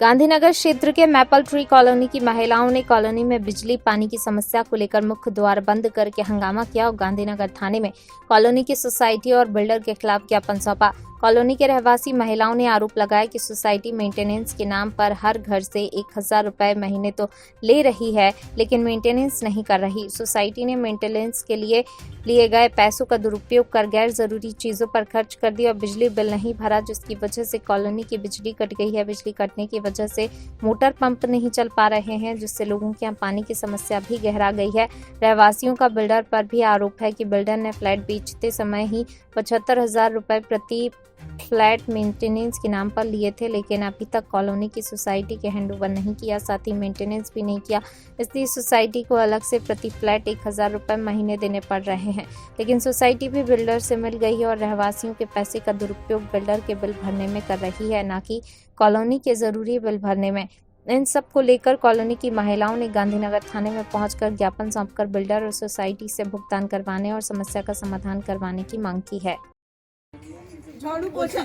गांधीनगर क्षेत्र के maple tree colony की महिलाओं ने कॉलोनी में बिजली पानी की समस्या को लेकर मुख्य द्वार बंद करके हंगामा किया और गांधीनगर थाने में कॉलोनी की सोसाइटी और बिल्डर के खिलाफ ज्ञापन सौंपा। कॉलोनी के रहवासी महिलाओं ने आरोप लगाया कि सोसाइटी मेंटेनेंस के नाम पर हर घर से 1000 रुपए महीने तो ले रही है, लेकिन मेंटेनेंस नहीं कर रही। सोसाइटी ने मेंटेनेंस के लिए गए पैसों का दुरुपयोग कर गैर जरूरी चीजों पर खर्च कर दिया और बिजली बिल नहीं भरा, जिसकी वजह से कॉलोनी की बिजली कट गई है। बिजली कटने की वजह से मोटर पंप नहीं चल पा रहे हैं, जिससे लोगों के यहाँ पानी की समस्या भी गहरा गई है। रहवासियों का बिल्डर पर भी आरोप है कि बिल्डर ने फ्लैट बेचते समय ही 75,000 रुपए प्रति फ्लैट मेंटेनेंस के नाम पर लिए थे, लेकिन अभी तक कॉलोनी की सोसाइटी के हैंडओवर नहीं किया, साथ ही मेंटेनेंस भी नहीं किया। इसलिए सोसाइटी को अलग से प्रति फ्लैट 1000 रुपए महीने देने पड़ रहे हैं, लेकिन सोसाइटी भी बिल्डर से मिल गई है और रहवासियों के पैसे का दुरुपयोग बिल्डर के बिल भरने में कर रही है, न कि कॉलोनी के जरूरी बिल भरने में। इन सब को लेकर कॉलोनी की महिलाओं ने गांधीनगर थाने में पहुंचकर ज्ञापन सौंपकर बिल्डर और सोसाइटी से भुगतान करवाने और समस्या का समाधान करवाने की मांग की है। झाड़ू पोछा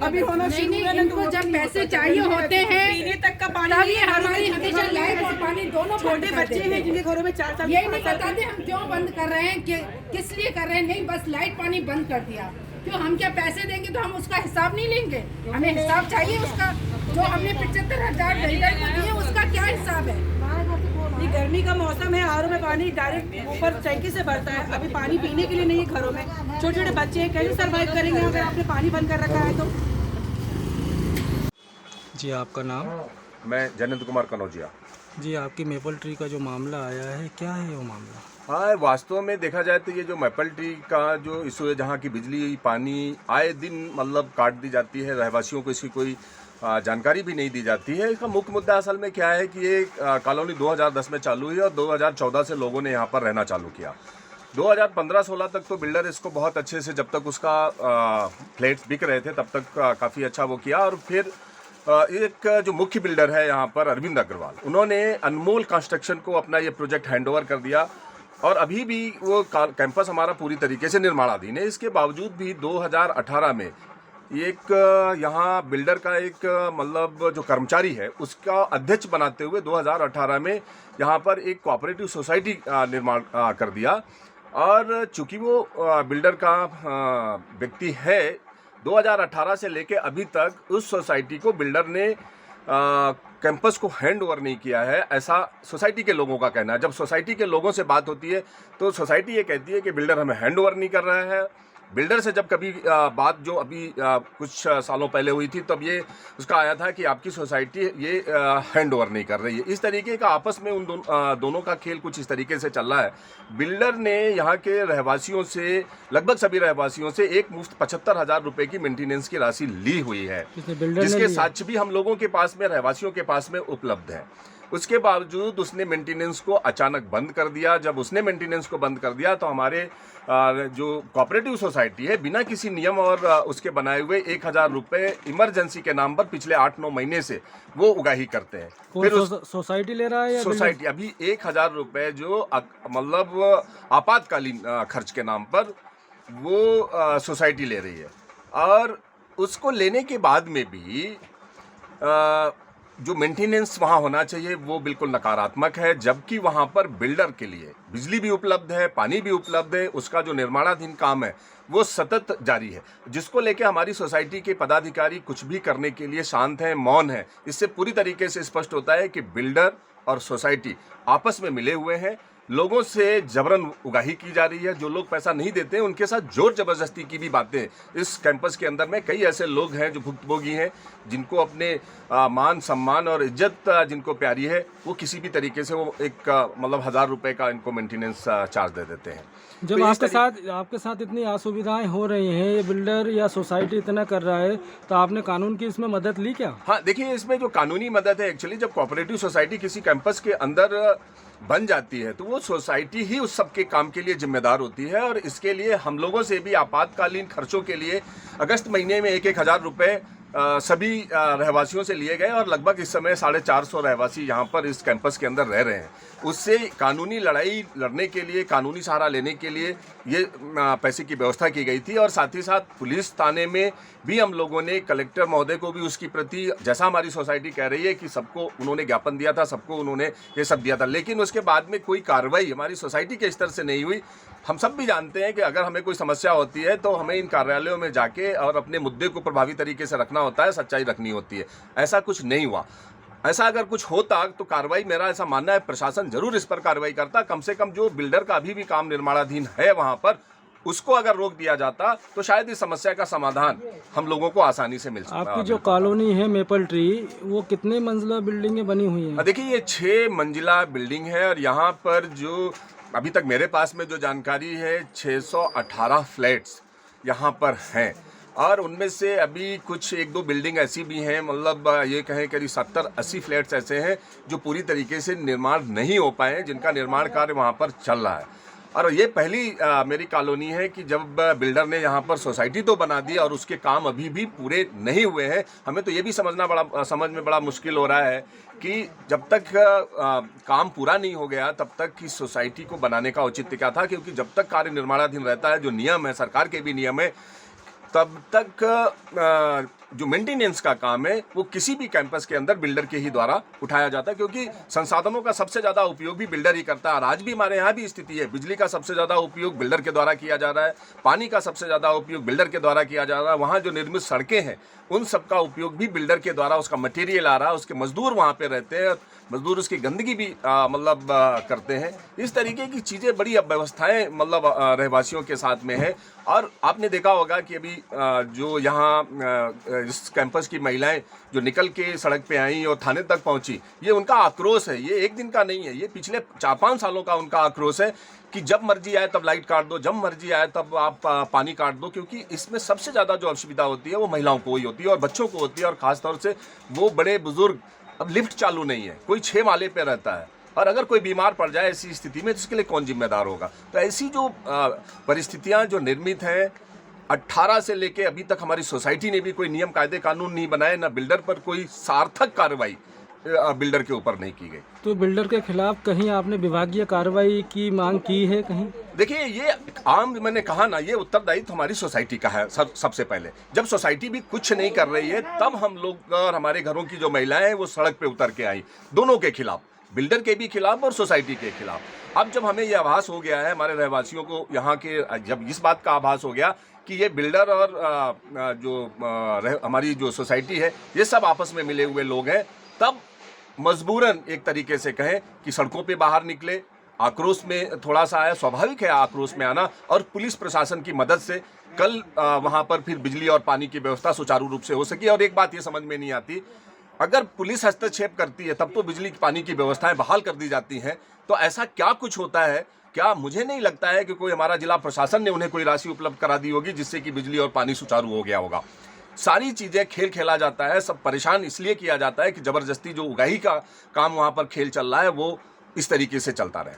अभी होना शुरू है। इनको जब पैसे चाहिए होते हैं पीने तक का पानी तभी हमारी हमेशा लाइट और पानी दोनों छोटे बच्चे हैं जिनके घरों में 4 साल यही नहीं बताते हम क्यों बंद कर रहे हैं, किस लिए कर रहे हैं। नहीं, बस लाइट पानी बंद कर दिया। क्यों? हम क्या पैसे देंगे तो हम उसका हिसाब नहीं लेंगे? हमें हिसाब चाहिए उसका। जो हमने 75,000 बिल्डर को दिए उसका क्या हिसाब है? ये गर्मी का मौसम है, आरओ में पानी डायरेक्ट ऊपर टैंकी से भरता है। अभी पानी पीने के लिए नहीं है घरों में। छोटे छोटे बच्चे हैं, कैसे सर्वाइव करेंगे अगर आपने पानी बंद कर रखा है तो? जी, आपका नाम? मैं जयंत कुमार कनौजिया। जी, आपकी मेपल ट्री का जो मामला आया है, क्या है वो मामला? हाँ, वास्तव में देखा जाए तो ये जो मैपल ट्री का जो इशू है, जहाँ की बिजली पानी आए दिन मतलब काट दी जाती है, रहवासियों को इसकी कोई जानकारी भी नहीं दी जाती है। इसका मुख्य मुद्दा असल में क्या है कि ये कॉलोनी 2010 में चालू हुई और 2014 से लोगों ने यहाँ पर रहना चालू किया। 2015-16 तक तो बिल्डर इसको बहुत अच्छे से, जब तक उसका फ्लैट्स बिक रहे थे तब तक काफ़ी अच्छा वो किया। और फिर एक जो मुख्य बिल्डर है यहाँ पर अरविंद अग्रवाल, उन्होंने अनमोल कंस्ट्रक्शन को अपना ये प्रोजेक्ट हैंडओवर कर दिया और अभी भी वो कैंपस हमारा पूरी तरीके से निर्माणाधीन है। इसके बावजूद भी 2018 में एक यहाँ बिल्डर का एक मतलब जो कर्मचारी है उसका अध्यक्ष बनाते हुए 2018 में यहाँ पर एक कोऑपरेटिव सोसाइटी निर्माण कर दिया। और चूंकि वो बिल्डर का व्यक्ति है, 2018 से लेके अभी तक उस सोसाइटी को बिल्डर ने कैंपस को हैंड ओवर नहीं किया है, ऐसा सोसाइटी के लोगों का कहना है। जब सोसाइटी के लोगों से बात होती है तो सोसाइटी ये कहती है कि बिल्डर हमें हैंड ओवर नहीं कर रहा है। बिल्डर से जब कभी बात जो अभी कुछ सालों पहले हुई थी तब ये उसका आया था कि आपकी सोसाइटी ये हैंड ओवर नहीं कर रही है। इस तरीके का आपस में उन दोनों का खेल कुछ इस तरीके से चल रहा है। बिल्डर ने यहाँ के रहवासियों से, लगभग सभी रहवासियों से एक मुफ्त 75,000 रुपए की मेंटेनेंस की राशि ली हुई है, जिसके साक्ष्य भी हम लोगों के पास में, रहवासियों के पास में उपलब्ध है। उसके बावजूद उसने मेंटेनेंस को अचानक बंद कर दिया। जब उसने मेंटेनेंस को बंद कर दिया तो हमारे जो कोऑपरेटिव सोसाइटी है बिना किसी नियम और उसके बनाए हुए 1000 रुपए इमरजेंसी के नाम पर पिछले 8-9 महीने से वो उगाही करते हैं। फिर सोसाइटी ले रहा है या सोसाइटी अभी 1000 रुपए जो मतलब आपातकालीन खर्च के नाम पर वो सोसाइटी ले रही है। और उसको लेने के बाद में भी जो मेंटेनेंस वहाँ होना चाहिए वो बिल्कुल नकारात्मक है, जबकि वहाँ पर बिल्डर के लिए बिजली भी उपलब्ध है, पानी भी उपलब्ध है, उसका जो निर्माणाधीन काम है वो सतत जारी है, जिसको लेके हमारी सोसाइटी के पदाधिकारी कुछ भी करने के लिए शांत हैं, मौन हैं। इससे पूरी तरीके से स्पष्ट होता है कि बिल्डर और सोसाइटी आपस में मिले हुए हैं। लोगों से जबरन उगाही की जा रही है। जो लोग पैसा नहीं देते हैं उनके साथ जोर जबरदस्ती की भी बातें इस कैंपस के अंदर में कई ऐसे लोग हैं जो भुक्तभोगी हैं, जिनको अपने मान सम्मान और इज्जत जिनको प्यारी है, वो किसी भी तरीके से वो एक मतलब 1000 रुपए का इनको मेंटेनेंस चार्ज दे देते हैं। जब तो आपके साथ इतनी असुविधाएं हो रही हैं, ये बिल्डर या सोसाइटी इतना कर रहा है, तो आपने कानून की इसमें मदद ली क्या? हाँ, देखिए, इसमें जो कानूनी मदद है, एक्चुअली जब कोऑपरेटिव सोसाइटी किसी कैंपस के अंदर बन जाती है तो वो सोसाइटी ही उस सबके काम के लिए जिम्मेदार होती है। और इसके लिए हम लोगों से भी आपातकालीन खर्चों के लिए अगस्त महीने में 1-1 हज़ार रुपए सभी रहवासियों से लिए गए और लगभग इस समय 450 रहवासी यहाँ पर इस कैंपस के अंदर रह रहे हैं। उससे कानूनी लड़ाई लड़ने के लिए, कानूनी सहारा लेने के लिए ये पैसे की व्यवस्था की गई थी और साथ ही साथ पुलिस थाने में भी हम लोगों ने कलेक्टर महोदय को भी उसकी प्रति, जैसा हमारी सोसाइटी कह रही है कि सबको उन्होंने ज्ञापन दिया था, सबको उन्होंने ये सब दिया था, लेकिन उसके बाद में कोई कार्रवाई हमारी सोसाइटी के स्तर से नहीं हुई। हम सब भी जानते हैं कि अगर हमें कोई समस्या होती है तो हमें इन कार्यालयों में जाके और अपने मुद्दे को प्रभावी तरीके से रखना होता है, सच्चाई रखनी होती है। ऐसा कुछ नहीं हुआ। ऐसा अगर कुछ होता तो कार्रवाई, मेरा ऐसा मानना है, प्रशासन जरूर इस पर कार्रवाई करता। कम से कम जो बिल्डर का अभी भी काम निर्माणाधीन है वहां पर, उसको अगर रोक दिया जाता तो शायद इस समस्या का समाधान हम लोगों को आसानी से मिल सकता। आपकी जो कॉलोनी है मेपल ट्री, वो कितने मंजिला बिल्डिंगें बनी हुई हैं? देखिए, ये 6 मंजिला बिल्डिंग है और यहाँ पर जो अभी तक मेरे पास में जो जानकारी है 618 फ्लैट्स यहाँ पर हैं और उनमें से अभी कुछ 1-2 बिल्डिंग ऐसी भी हैं, मतलब ये कहें करीब 70-80 फ्लैट्स ऐसे हैं जो पूरी तरीके से निर्माण नहीं हो पाए हैं, जिनका निर्माण कार्य वहाँ पर चल रहा है। और ये पहली मेरी कॉलोनी है कि जब बिल्डर ने यहाँ पर सोसाइटी तो बना दी और उसके काम अभी भी पूरे नहीं हुए हैं। हमें तो ये भी समझ में बड़ा मुश्किल हो रहा है कि जब तक काम पूरा नहीं हो गया तब तक की सोसाइटी को बनाने का औचित्य क्या था, क्योंकि जब तक कार्य निर्माणाधीन रहता है, जो नियम है, सरकार के भी नियम है, तब तक जो मेंटेनेंस का काम है वो किसी भी कैंपस के अंदर बिल्डर के ही द्वारा उठाया जाता है, क्योंकि संसाधनों का सबसे ज़्यादा उपयोग भी बिल्डर ही करता है। और आज भी हमारे यहाँ भी स्थिति है, बिजली का सबसे ज़्यादा उपयोग बिल्डर के द्वारा किया जा रहा है, पानी का सबसे ज़्यादा उपयोग बिल्डर के द्वारा किया जा रहा है। वहाँ जो निर्मित सड़कें हैं उन सब का उपयोग भी बिल्डर के द्वारा, उसका मटेरियल आ रहा है, उसके मजदूर वहाँ पे रहते हैं, मजदूर उसकी गंदगी भी करते हैं। इस तरीके की चीज़ें, बड़ी अव्यवस्थाएं रहवासियों के साथ में है। और आपने देखा होगा कि अभी जो यहाँ इस कैंपस की महिलाएं जो निकल के सड़क पे आई और थाने तक पहुंची, ये उनका आक्रोश है, ये एक दिन का नहीं है, ये पिछले 4-5 सालों का उनका आक्रोश है कि जब मर्जी आए तब लाइट काट दो, जब मर्जी आए तब आप पानी काट दो, क्योंकि इसमें सबसे ज़्यादा जो असुविधा होती है वो महिलाओं को ही होती है और बच्चों को होती है, और ख़ासतौर से वो बड़े बुजुर्ग। अब लिफ्ट चालू नहीं है, कोई 6 माले पे रहता है और अगर कोई बीमार पड़ जाए ऐसी स्थिति में तो उसके लिए कौन जिम्मेदार होगा। तो ऐसी जो परिस्थितियां जो निर्मित हैं, 18 से लेके अभी तक हमारी सोसाइटी ने भी कोई नियम कायदे कानून नहीं बनाए, ना बिल्डर पर कोई सार्थक कार्रवाई बिल्डर के ऊपर नहीं की गई। तो बिल्डर के खिलाफ कहीं आपने विभागीय कार्रवाई की मांग की है कहीं? देखिए, ये आम, मैंने कहा ना, ये उत्तरदायित्व हमारी सोसाइटी का है। सबसे पहले जब सोसाइटी भी कुछ नहीं कर रही है तब हम लोग और हमारे घरों की जो महिलाएं हैं वो सड़क पे उतर के आई, दोनों के खिलाफ, बिल्डर के भी खिलाफ और सोसाइटी के खिलाफ। अब जब हमें ये आभास हो गया है, हमारे रहवासियों को यहाँ के, जब इस बात का आभास हो गया कि ये बिल्डर और हमारी जो सोसाइटी है ये सब आपस में मिले हुए लोग हैं, तब मजबूरन एक तरीके से कहें कि सड़कों पे बाहर निकले। आक्रोश में थोड़ा सा आया, स्वाभाविक है आक्रोश में आना, और पुलिस प्रशासन की मदद से कल वहाँ पर फिर बिजली और पानी की व्यवस्था सुचारू रूप से हो सकी। और एक बात ये समझ में नहीं आती, अगर पुलिस हस्तक्षेप करती है तब तो बिजली पानी की व्यवस्थाएं बहाल कर दी जाती हैं, तो ऐसा क्या कुछ होता है? क्या मुझे नहीं लगता है कि कोई हमारा जिला प्रशासन ने उन्हें कोई राशि उपलब्ध करा दी होगी जिससे कि बिजली और पानी सुचारू हो गया होगा। सारी चीज़ें खेल खेला जाता है, सब परेशान इसलिए किया जाता है कि ज़बरदस्ती जो उगाही का काम वहाँ पर खेल चल रहा है वो इस तरीके से चलता रहे।